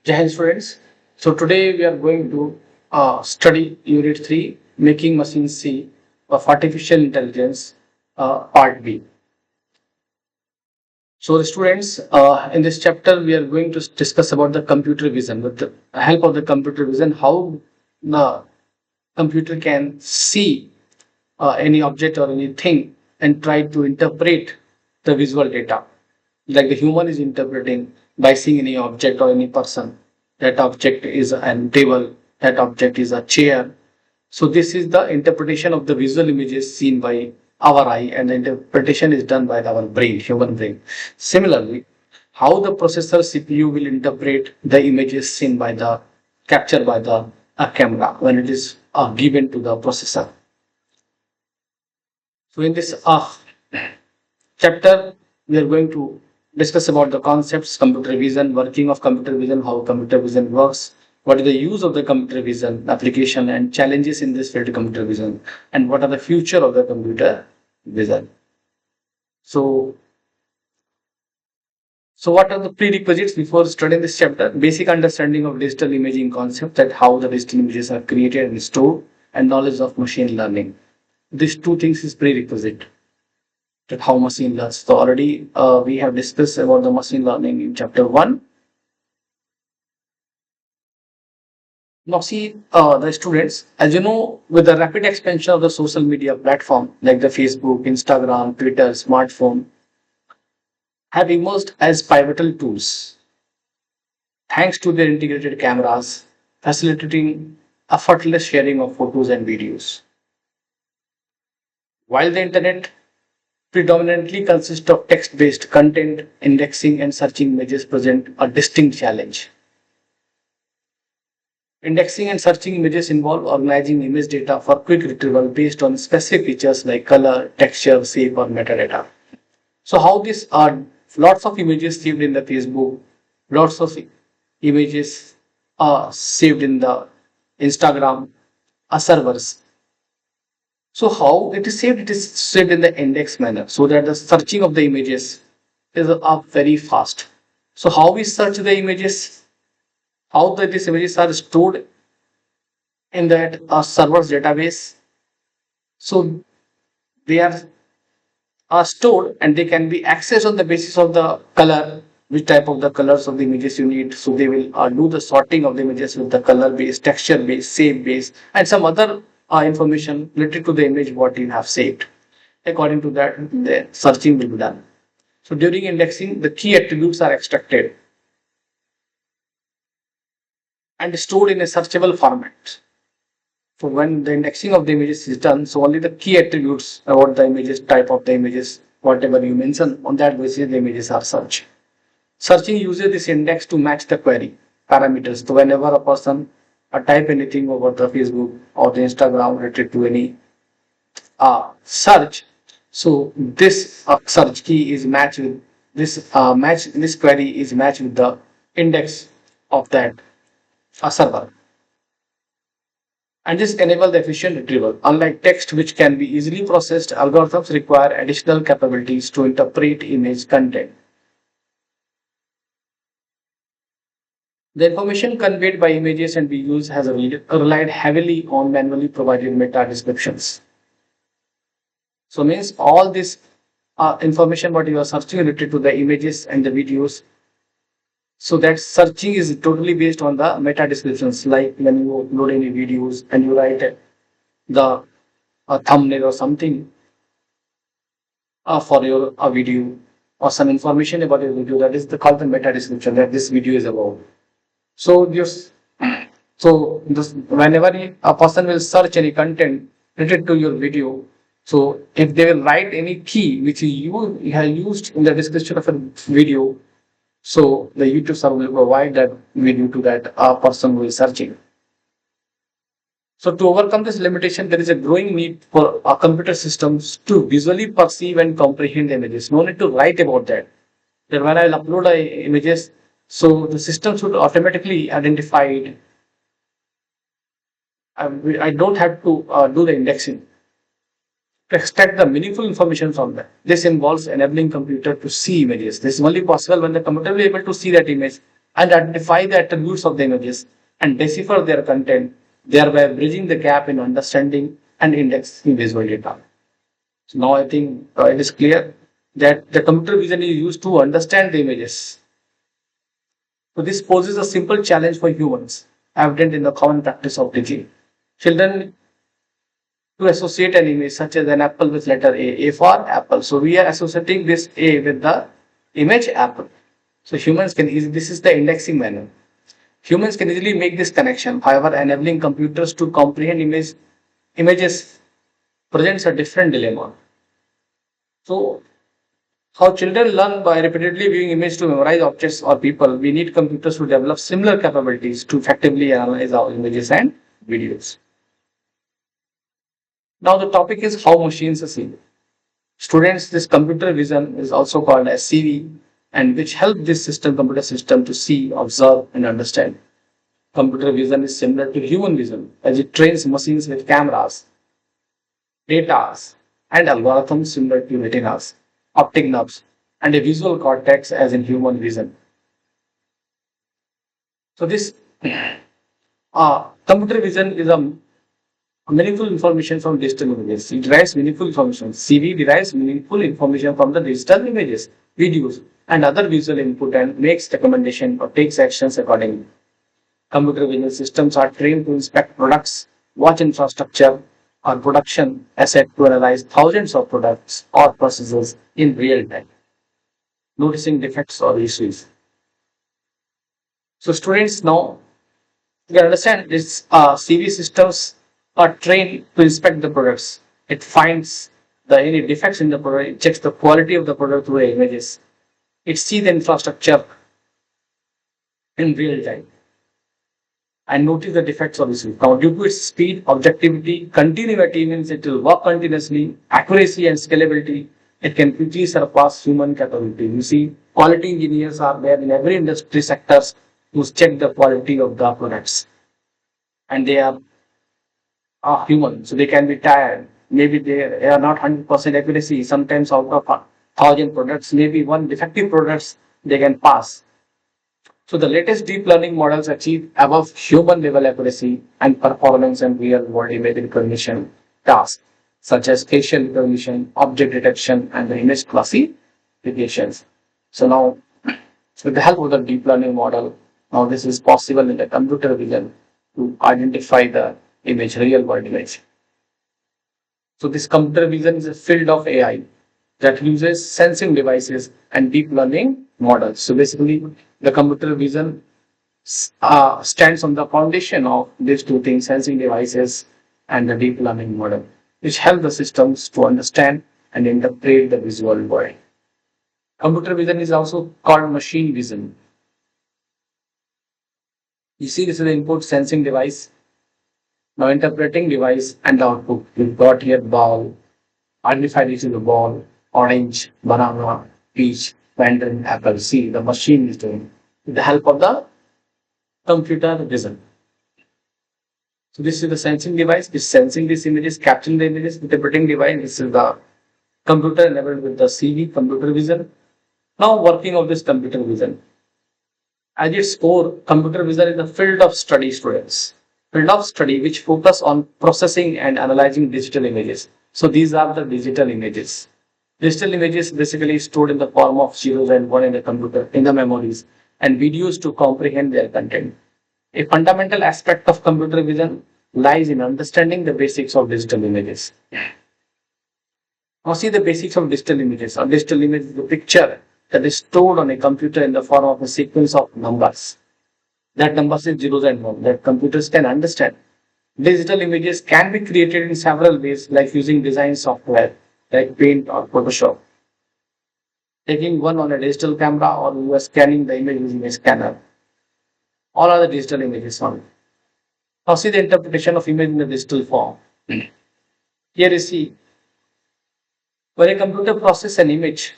Jai Hind students. So today we are going to study Unit 3, Making Machines See of Artificial Intelligence, Part B. So the students, in this chapter we are going to discuss about the computer vision. With the help of the computer vision, how the computer can see any object or anything and try to interpret the visual data. Like the human is interpreting by seeing any object or any person. That object is a table, that object is a chair. So this is the interpretation of the visual images seen by our eye, and the interpretation is done by our brain, human brain. Similarly, how the processor CPU will interpret the images seen by the captured by the camera when it is given to the processor. So in this chapter, we are going to discuss about the concepts, computer vision, working of computer vision, how computer vision works, what is the use of the computer vision application, and challenges in this field of computer vision, and what are the future of the computer vision. So, what are the prerequisites before studying this chapter? Basic understanding of digital imaging concept, that how the digital images are created and stored, and knowledge of machine learning. These two things is prerequisite, that how machine learns. So already we have discussed about the machine learning in chapter 1. Now see, the students, as you know, with the rapid expansion of the social media platform like the Facebook, Instagram, Twitter, smartphone have emerged as pivotal tools thanks to their integrated cameras facilitating effortless sharing of photos and videos. While the internet predominantly consists of text-based content, indexing and searching images present a distinct challenge. Indexing and searching images involve organizing image data for quick retrieval based on specific features like color, texture, shape, or metadata. So how these are lots of images saved in the Facebook, lots of images are saved in the Instagram servers. So how it is saved? It is saved in the index manner so that the searching of the images is up very fast. So how we search the images? How these images are stored in that server's database? So they are stored and they can be accessed on the basis of the color, which type of the colors of the images you need. So they will do the sorting of the images with the color base, texture base, shape base, and some other information related to the image what you have saved. According to that, the searching will be done. So during indexing, the key attributes are extracted and stored in a searchable format. So when the indexing of the images is done, so only the key attributes about the images, type of the images, whatever you mention, on that basis the images are searched. Searching uses this index to match the query parameters. So whenever a person type anything over the Facebook or the Instagram related to any search, so this search key is matched with this query is matched with the index of that server, and this enable the efficient retrieval. Unlike text, which can be easily processed, algorithms require additional capabilities to interpret image content. The information conveyed by images and videos has relied heavily on manually provided meta descriptions. So means all this information what you are searching related to the images and the videos. So that searching is totally based on the meta descriptions, like when you upload any videos and you write the thumbnail or something for your video or some information about your video, that is called the meta description that this video is about. So this, whenever a person will search any content related to your video, so if they will write any key which you have used in the description of a video, so the YouTube server will provide that video to that person who is searching. So to overcome this limitation, there is a growing need for computer systems to visually perceive and comprehend images. No need to write about that. Then when I will upload images, so the system should automatically identify it. I don't have to do the indexing to extract the meaningful information from them. This involves enabling computer to see images. This is only possible when the computer will be able to see that image and identify the attributes of the images and decipher their content, thereby bridging the gap in understanding and indexing visual data. So now I think it is clear that the computer vision is used to understand the images. So this poses a simple challenge for humans, evident in the common practice of teaching. Children to associate an image such as an apple with letter A for apple. So we are associating this A with the image apple. So humans can easily, this is the indexing manner. Humans can easily make this connection. However, enabling computers to comprehend images presents a different dilemma. So how children learn by repeatedly viewing images to memorize objects or people, we need computers to develop similar capabilities to effectively analyze our images and videos. Now the topic is how machines see. Students, this computer vision is also called as CV, and which help this computer system to see, observe, and understand. Computer vision is similar to human vision as it trains machines with cameras, data, and algorithms similar to retinas, optic nerves, and a visual cortex as in human vision. So this computer vision is a meaningful information from digital images. It derives meaningful information. CV derives meaningful information from the digital images, videos, and other visual input and makes recommendation or takes actions accordingly. Computer vision systems are trained to inspect products, watch infrastructure, or production asset to analyze thousands of products or processes in real time, noticing defects or issues. So students now you understand this CV systems are trained to inspect the products. It finds the any defects in the product, it checks the quality of the product through the images. It sees the infrastructure in real time and notice the defects of issues. Now, due to its speed, objectivity, continuity means it will work continuously, accuracy and scalability, it can quickly surpass human capability. You see, quality engineers are there in every industry sectors to check the quality of the products, and they are human, so they can be tired. Maybe they are not 100% accuracy. Sometimes out of 1,000 products, maybe one defective products they can pass. So the latest deep learning models achieve above human level accuracy and performance in real world image recognition tasks such as facial recognition, object detection, and the image classifications. So now, with the help of the deep learning model, now this is possible in the computer vision to identify the image, real world image. So this computer vision is a field of AI that uses sensing devices and deep learning models. So basically, the computer vision stands on the foundation of these two things, sensing devices and the deep learning model, which help the systems to understand and interpret the visual world. Computer vision is also called machine vision. You see, this is the input sensing device. Now interpreting device and the output. We've got here ball, identify this is the ball, orange, banana, peach, mandarin, apple. See, the machine is doing with the help of the computer vision. So this is the sensing device, is sensing these images, capturing the images, interpreting device. This is the computer enabled with the CV, computer vision. Now working of this computer vision. At its core, computer vision is a field of study, students. Field of study which focus on processing and analyzing digital images. So these are the digital images. Digital images basically stored in the form of zeros and one in the computer, in the memories, and videos to comprehend their content. A fundamental aspect of computer vision lies in understanding the basics of digital images. Now see the basics of digital images. A digital image is a picture that is stored on a computer in the form of a sequence of numbers. That numbers is zeros and ones that computers can understand. Digital images can be created in several ways, like using design software like Paint or Photoshop. Taking one on a digital camera, or you are scanning the image using a scanner. All are the digital images on. Now see the interpretation of image in the digital form. Here you see, when a computer processes an image,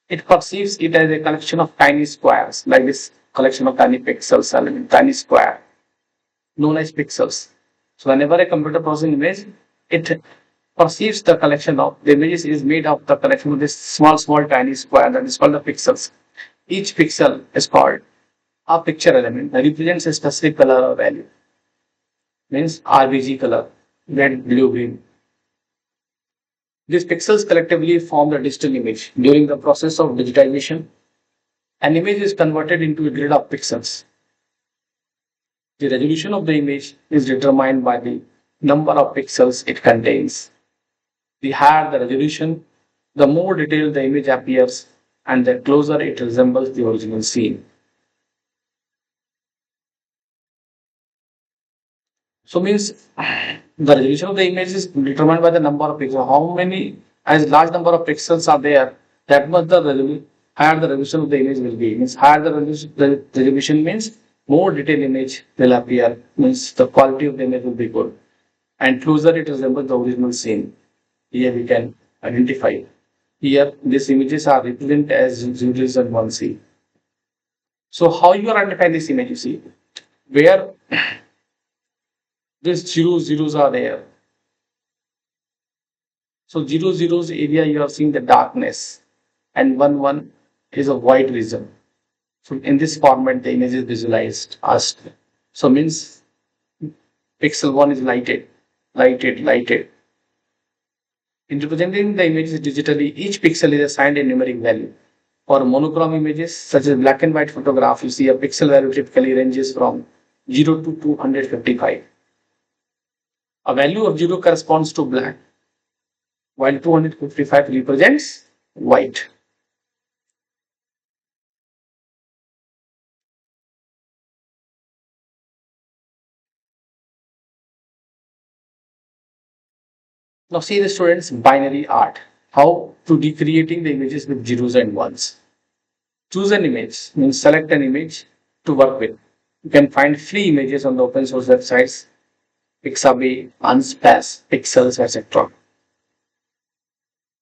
it perceives it as a collection of tiny squares, like this collection of tiny pixels are in tiny square, known as pixels. So whenever a computer processes an image, it perceives the collection of the images is made of the collection of this small tiny square that is called the pixels. Each pixel is called A picture element represents a specific color or value, means RGB color, red, blue, green. These pixels collectively form the digital image. During the process of digitization, an image is converted into a grid of pixels. The resolution of the image is determined by the number of pixels it contains. The higher the resolution, the more detailed the image appears and the closer it resembles the original scene. So means the resolution of the image is determined by the number of pixels. How many, as large number of pixels are there, that much the resolution, higher the resolution of the image will be. Means higher the resolution means more detailed image will appear. Means the quality of the image will be good. And closer it resembles the original scene. Here we can identify. Here these images are represented as zeros and ones. See. So how you are identifying this image? You see where these zeros are there. So zeros area you are seeing the darkness, and one is a white region. So in this format the image is visualized as. So means pixel 1 is lighted. In representing the images digitally, each pixel is assigned a numeric value. For monochrome images such as black and white photograph, you see a pixel value typically ranges from 0 to 255. A value of 0 corresponds to black, while 255 represents white. Now see the students binary art. How to recreating the images with zeros and ones. Choose an image, means select an image to work with. You can find free images on the open source websites, Pixabay, Unsplash, Pixels, etc.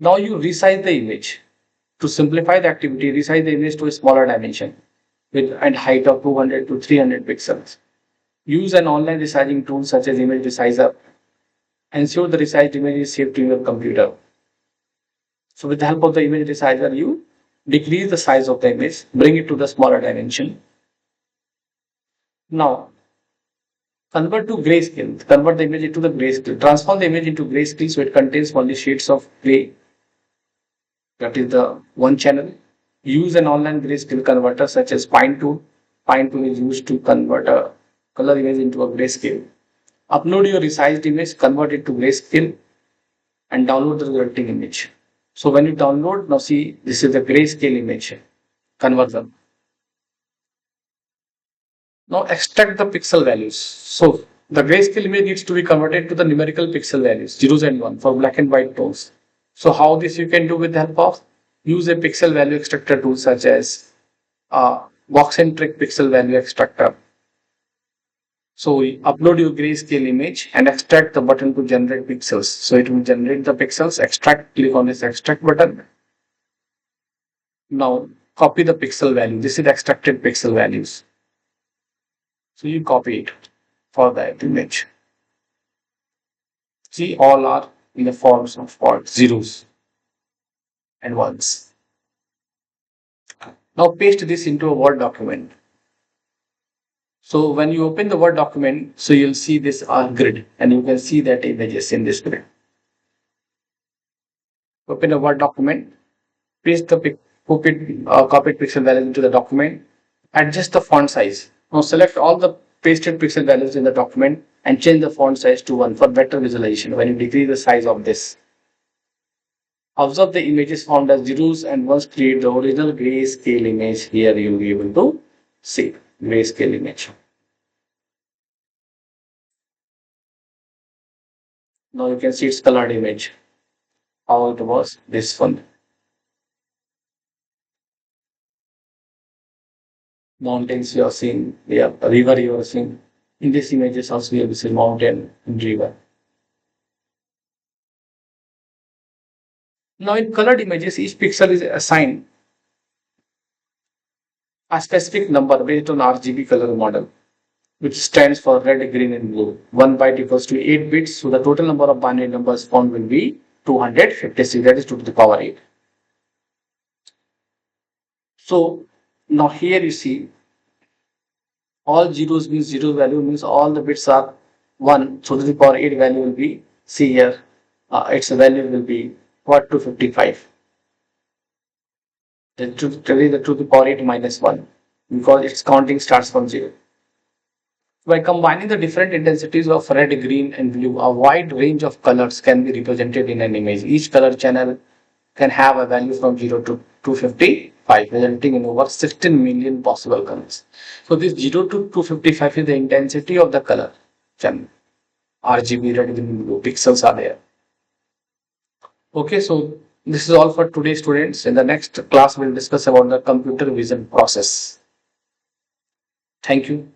Now you resize the image. To simplify the activity, resize the image to a smaller dimension with and height of 200 to 300 pixels. Use an online resizing tool such as Image Resizer. Ensure the resized image is saved to your computer. So with the help of the image resizer, you decrease the size of the image, bring it to the smaller dimension. Now, convert to grayscale. Convert the image into the grayscale. Transform the image into grayscale so it contains only shades of gray. That is the one channel. Use an online grayscale converter such as Pine tool. Pine tool is used to convert a color image into a grayscale. Upload your resized image, convert it to grayscale, and download the resulting image. So when you download, now see this is the grayscale image conversion. Now extract the pixel values. So the grayscale image needs to be converted to the numerical pixel values, zeros and one for black and white tones. So how this you can do with the help of use a pixel value extractor tool such as box-centric pixel value extractor. So upload your grayscale image and extract the button to generate pixels. So it will generate the pixels, extract, click on this extract button. Now copy the pixel value. This is extracted pixel values. So you copy it for that image. See, all are in the forms of what? Zeros and ones. Now paste this into a Word document. So when you open the Word document, so you'll see this grid and you can see that images in this grid. Open a Word document, paste the copied pixel values into the document, adjust the font size. Now select all the pasted pixel values in the document and change the font size to 1 for better visualization when you decrease the size of this. Observe the images formed as zeros and ones create the original grayscale image. Here you will be able to see grayscale image. Now you can see its colored image. How it was this one. Mountains you are seeing, yeah, river you are seeing. In this images also you will see mountain and river. Now in colored images, each pixel is assigned a specific number based on RGB color model, which stands for red, green, and blue. 1 byte equals to 8 bits, so the total number of binary numbers found will be 256, that is 2 to the power 8. So now here you see All zeros means zero value means all the bits are 1. So to the power 8 value will be, see here, its value will be what, 255. Then to the power 8 minus 1 because its counting starts from 0. By combining the different intensities of red, green, and blue, a wide range of colors can be represented in an image. Each color channel can have a value from 0 to 255, resulting in over 16 million possible colors. So this 0 to 255 is the intensity of the color channel. RGB, red, green, blue pixels are there. Okay, so this is all for today, students. In the next class, we'll discuss about the computer vision process. Thank you.